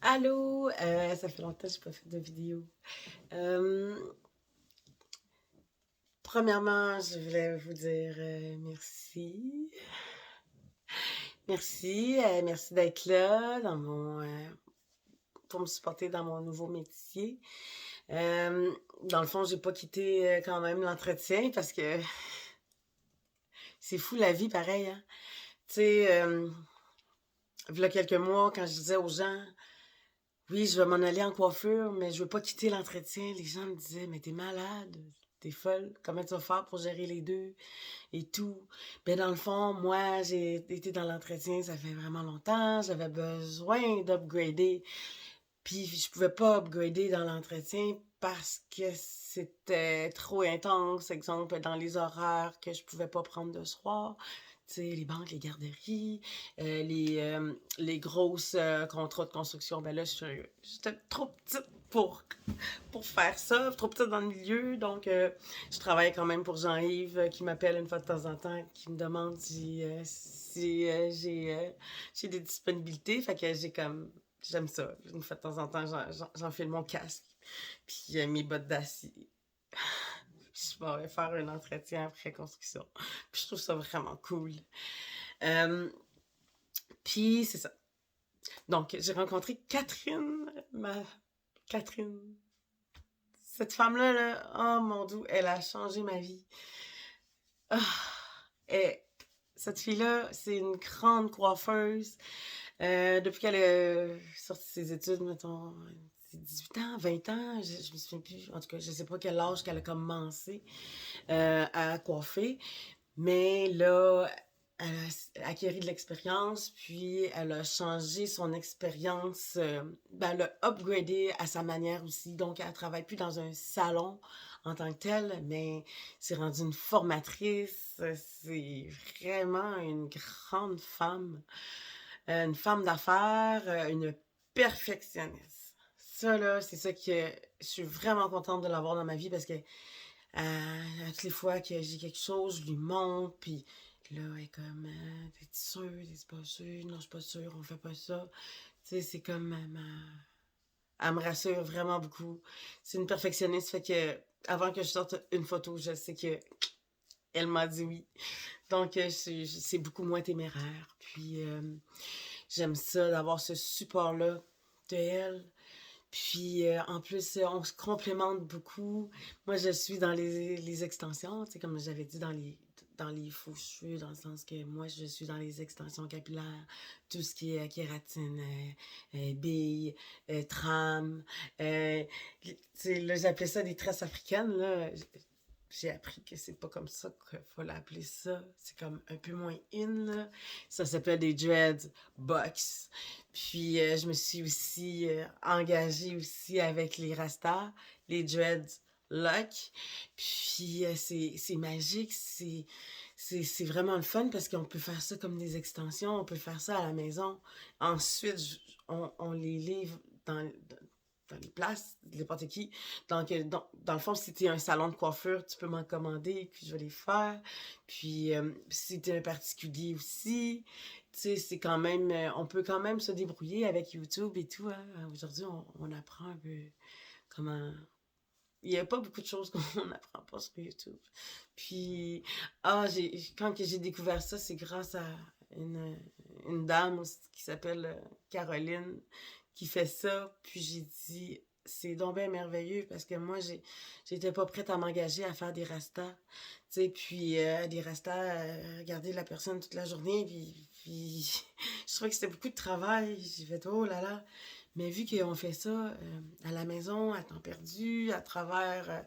Allô, ça fait longtemps que j'ai pas fait de vidéo. Euh, Premièrement, je voulais vous dire merci. Merci d'être là pour me supporter dans mon nouveau métier. Euh, dans le fond, j'ai pas quitté quand même l'entretien parce que c'est fou la vie pareil, hein. Tu sais, v'là quelques mois, quand je disais aux gens, oui, je vais m'en aller en coiffure, mais je veux pas quitter l'entretien. Les gens me disaient, mais t'es malade, t'es folle, comment tu vas faire pour gérer les deux et tout. Ben dans le fond, moi, j'ai été dans l'entretien, ça fait vraiment longtemps, j'avais besoin d'upgrader, puis je pouvais pas upgrader dans l'entretien parce que c'était trop intense, exemple, dans les horaires que je pouvais pas prendre de soir. Tu sais, les banques, les garderies, les grosses contrats de construction. Ben là, j'étais trop petite pour faire ça, trop petite dans le milieu. Donc, je travaille quand même pour Jean-Yves qui m'appelle une fois de temps en temps, qui me demande si j'ai des disponibilités. Fait que j'aime ça. Une fois de temps en temps, j'enfile mon casque, puis mes bottes d'acier. Puis je vais faire un entretien après construction. Puis je trouve ça vraiment cool. Euh, puis c'est ça. Donc, j'ai rencontré Catherine. Cette femme-là, là, oh mon Dieu, elle a changé ma vie. Ah, et cette fille-là, c'est une grande coiffeuse. Depuis qu'elle a sorti ses études, mettons, 18 ans, 20 ans, je me souviens plus. En tout cas, je sais pas quel âge qu'elle a commencé à coiffer. Mais là, elle a acquis de l'expérience, puis elle a changé son expérience, ben, elle a upgradé à sa manière aussi. Donc, elle ne travaille plus dans un salon en tant que tel, mais c'est rendu une formatrice. C'est vraiment une grande femme, une femme d'affaires, une perfectionniste. Ça, là, c'est ça que je suis vraiment contente de l'avoir dans ma vie parce que à toutes les fois que j'ai quelque chose, je lui montre, puis là, elle est comme, t'es sûr, t'es pas sûr, non, je suis pas sûre, on fait pas ça. Tu sais, c'est comme, elle me rassure vraiment beaucoup. C'est une perfectionniste, fait que, avant que je sorte une photo, je sais que elle m'a dit oui. Donc, c'est beaucoup moins téméraire. Puis, j'aime ça, d'avoir ce support-là de elle. Puis en plus, on se complémente beaucoup. Moi, je suis dans les extensions, tu sais, comme j'avais dit, dans les faux cheveux, dans le sens que moi, je suis dans les extensions capillaires, tout ce qui est kératine, billes, trame. Tu sais, là, j'appelais ça des tresses africaines, là. J'ai appris que c'est pas comme ça qu'il faut l'appeler ça. C'est comme un peu moins in, là. Ça s'appelle des dreads box. Puis je me suis aussi engagée aussi avec les Rastas, les dreads lock. Puis c'est magique, c'est vraiment le fun parce qu'on peut faire ça comme des extensions, on peut faire ça à la maison. Ensuite, on les livre dans les places, n'importe qui. Donc, dans le fond, si tu es un salon de coiffure, tu peux m'en commander, puis je vais les faire. Puis, si tu es un particulier aussi, tu sais, c'est quand même, on peut quand même se débrouiller avec YouTube et tout, hein. Aujourd'hui, on apprend un peu comment. Il n'y a pas beaucoup de choses qu'on n'apprend pas sur YouTube. Puis, quand j'ai découvert ça, c'est grâce à une dame aussi qui s'appelle Caroline qui fait ça. Puis j'ai dit, c'est donc bien merveilleux parce que moi, j'étais pas prête à m'engager à faire des rastas. Tu sais, puis des rastas, regarder la personne toute la journée. Puis je trouvais que c'était beaucoup de travail. J'ai fait, oh là là. Mais vu qu'on fait ça à la maison, à temps perdu, à travers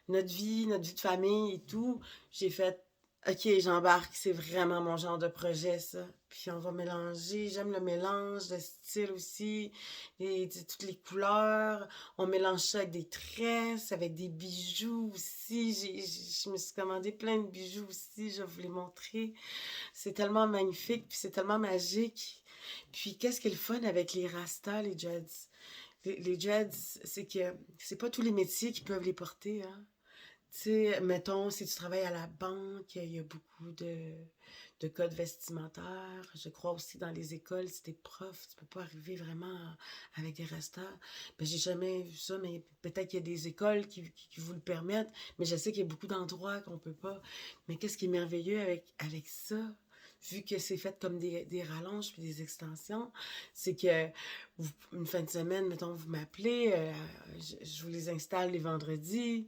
notre vie de famille et tout, j'ai fait OK, j'embarque, c'est vraiment mon genre de projet, ça. Puis on va mélanger, j'aime le mélange, le style aussi, toutes les couleurs. On mélange ça avec des tresses, avec des bijoux aussi. Je me suis commandé plein de bijoux aussi, je vais vous les montrer. C'est tellement magnifique, puis c'est tellement magique. Puis qu'est-ce qui est le fun avec les rastas, les dreads? Les dreads, c'est que c'est pas tous les métiers qui peuvent les porter, hein. Tu sais, mettons, si tu travailles à la banque, il y a beaucoup de code vestimentaire. Je crois aussi dans les écoles, si t'es prof, tu peux pas arriver vraiment avec des restas. Ben, j'ai jamais vu ça, mais peut-être qu'il y a des écoles qui vous le permettent. Mais je sais qu'il y a beaucoup d'endroits qu'on peut pas. Mais qu'est-ce qui est merveilleux avec ça? Vu que c'est fait comme des rallonges puis des extensions, c'est que une fin de semaine, mettons, vous m'appelez, je vous les installe les vendredis,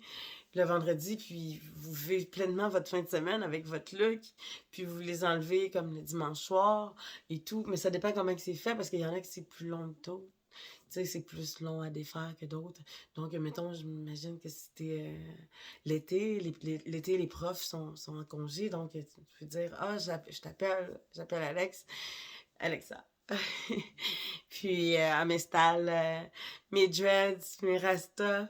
le vendredi, puis vous vivez pleinement votre fin de semaine avec votre look, puis vous les enlevez comme le dimanche soir et tout. Mais ça dépend comment c'est fait, parce qu'il y en a qui c'est plus long que d'autres. Tu sais, c'est plus long à défaire que d'autres. Donc, mettons, je m'imagine que c'était l'été, l'été, les profs sont en congé, donc tu peux dire, ah, j'appelle Alexa. Puis, elle m'installe mes dreads, mes rastas,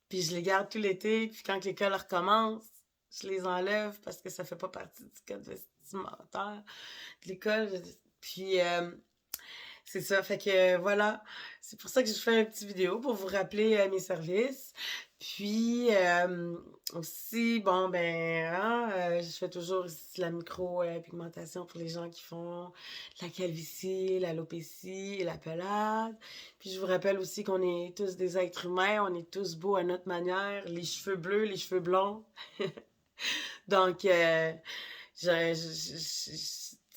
puis je les garde tout l'été, puis quand l'école recommence, je les enlève parce que ça fait pas partie du code vestimentaire de l'école. Puis, c'est ça, fait que voilà, c'est pour ça que je fais une petite vidéo pour vous rappeler mes services. Puis aussi, bon ben, hein, je fais toujours ici la micro-pigmentation pour les gens qui font la calvitie, l'alopécie et la pelade. Puis je vous rappelle aussi qu'on est tous des êtres humains, on est tous beaux à notre manière, les cheveux bleus, les cheveux blonds. Donc,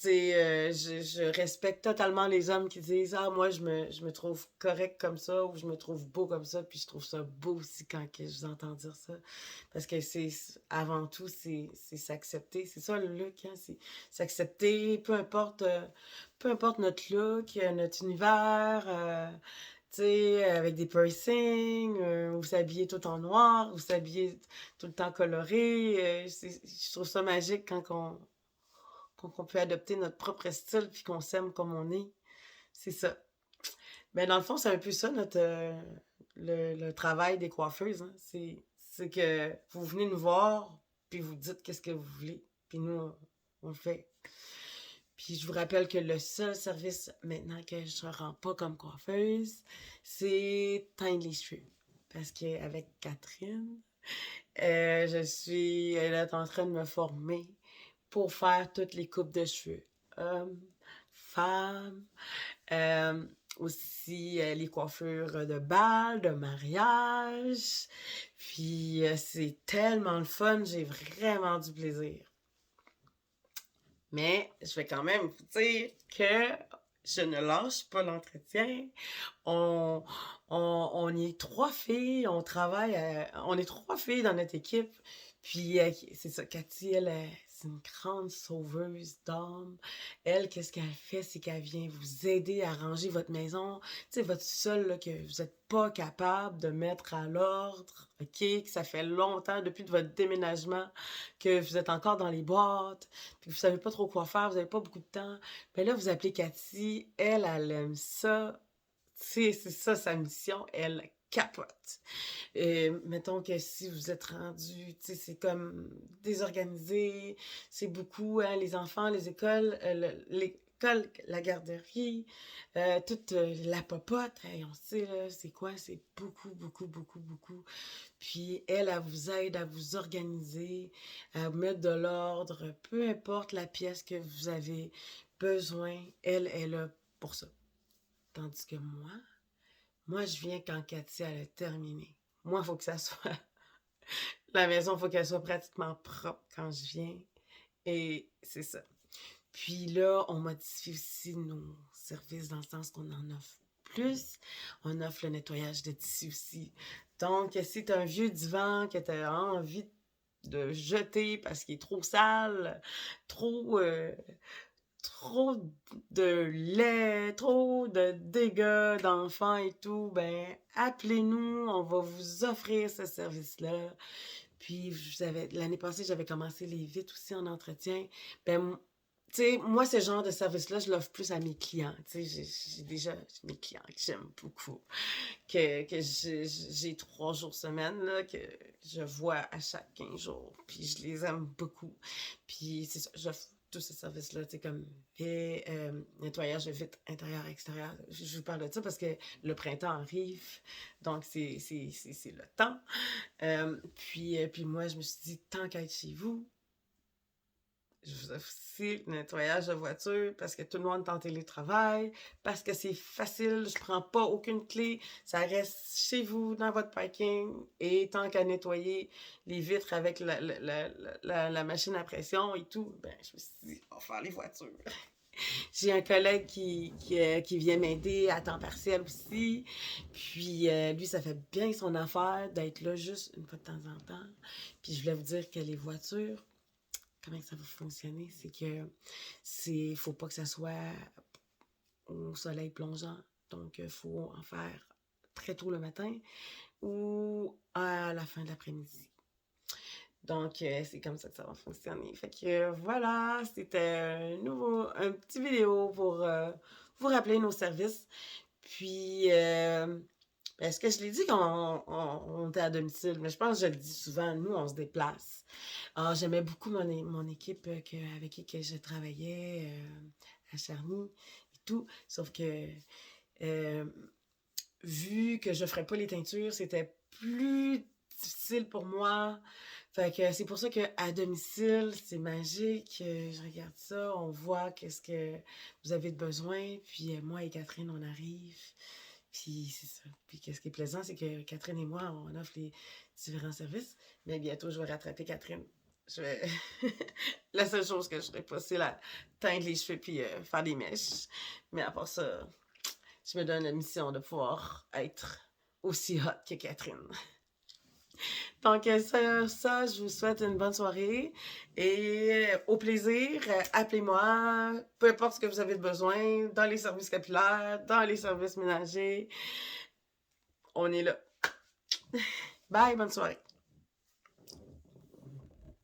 je respecte totalement les hommes qui disent ah moi je me trouve correct comme ça ou je me trouve beau comme ça, puis je trouve ça beau aussi quand que je vous entends dire ça, parce que c'est avant tout c'est s'accepter, c'est ça le look, hein, c'est s'accepter, peu importe notre look, notre univers, tu sais, avec des piercings, ou s'habiller tout en noir, ou s'habiller tout le temps coloré, je trouve ça magique qu'on peut adopter notre propre style puis qu'on s'aime comme on est. C'est ça. Mais dans le fond, c'est un peu ça le travail des coiffeuses. Hein. C'est que vous venez nous voir puis vous dites qu'est-ce que vous voulez. Puis nous, on le fait. Puis je vous rappelle que le seul service maintenant que je ne rends pas comme coiffeuse, c'est teindre les cheveux. Parce qu'avec Catherine, elle est en train de me former pour faire toutes les coupes de cheveux. Hommes, femmes, aussi les coiffures de bal, de mariage. Puis c'est tellement le fun, j'ai vraiment du plaisir. Mais je vais quand même vous dire que je ne lâche pas l'entretien. On est 3 filles, on travaille, on est 3 filles dans notre équipe. Puis c'est ça, Cathy, c'est une grande sauveuse d'âme. Elle, qu'est-ce qu'elle fait, c'est qu'elle vient vous aider à ranger votre maison, tu sais, votre sol là, que vous n'êtes pas capable de mettre à l'ordre, ok, que ça fait longtemps depuis votre déménagement, que vous êtes encore dans les boîtes, puis vous savez pas trop quoi faire, vous n'avez pas beaucoup de temps. Mais là, vous appelez Cathy, elle aime ça. C'est ça sa mission, elle capote. Mettons que si vous êtes rendu, tu sais, c'est comme désorganisé, c'est beaucoup, hein, les enfants, les écoles, l'école, la garderie, toute la popote, hey, on sait, là, c'est quoi? C'est beaucoup, beaucoup, beaucoup, beaucoup. Puis elle vous aide à vous organiser, à vous mettre de l'ordre, peu importe la pièce que vous avez besoin, elle est là pour ça. Tandis que moi, je viens quand Cathy, elle a terminé. Moi, il faut que ça soit... La maison, il faut qu'elle soit pratiquement propre quand je viens. Et c'est ça. Puis là, on modifie aussi nos services dans le sens qu'on en offre plus. On offre le nettoyage de tissu aussi. Donc, si tu as un vieux divan que tu as envie de jeter parce qu'il est trop sale, trop de lait, trop de dégâts d'enfants et tout, ben appelez-nous, on va vous offrir ce service-là. Puis l'année passée, j'avais commencé les vitres aussi en entretien. Ben, tu sais, moi, ce genre de service-là, je l'offre plus à mes clients. Tu sais, j'ai déjà mes clients que j'aime beaucoup, que j'ai 3 jours semaine, là, que je vois à chaque 15 jours. Puis je les aime beaucoup. Puis c'est ça, j'offre tous ces services-là, tu sais, comme nettoyage de vitres intérieur, extérieur. Je vous parle de ça parce que le printemps arrive, donc c'est le temps. Puis moi, je me suis dit, tant qu'à être chez vous, Je vous offre aussi le nettoyage de voiture parce que tout le monde est en télétravail, parce que c'est facile, je prends pas aucune clé, ça reste chez vous, dans votre parking, et tant qu'à nettoyer les vitres avec la machine à pression et tout, ben, je me suis dit, on va faire les voitures. J'ai un collègue qui vient m'aider à temps partiel aussi. Puis lui, ça fait bien son affaire d'être là juste une fois de temps en temps. Puis je voulais vous dire que les voitures, comment ça va fonctionner, c'est que faut pas que ça soit au soleil plongeant. Donc, il faut en faire très tôt le matin ou à la fin de l'après-midi. Donc, c'est comme ça que ça va fonctionner. Fait que voilà, c'était un petit vidéo pour vous rappeler nos services. Puis, est-ce que je l'ai dit qu'on était à domicile? Mais je pense que je le dis souvent, nous, on se déplace. Alors, j'aimais beaucoup mon équipe avec qui je travaillais à Charny et tout. Sauf que, euh, vu que je ne ferais pas les teintures, c'était plus difficile pour moi. Fait que c'est pour ça qu'à domicile, c'est magique. Je regarde ça, on voit qu'est-ce que vous avez de besoin. Puis moi et Catherine, on arrive. Puis c'est ça. Puis qu'est-ce qui est plaisant, c'est que Catherine et moi, on offre les différents services. Mais bientôt, je vais rattraper Catherine. Je vais... La seule chose que je ferai pas, c'est la teindre les cheveux puis faire des mèches. Mais à part ça, je me donne la mission de pouvoir être aussi hot que Catherine. Donc, ça, je vous souhaite une bonne soirée et au plaisir, appelez-moi, peu importe ce que vous avez besoin, dans les services capillaires, dans les services ménagers. On est là. Bye, bonne soirée.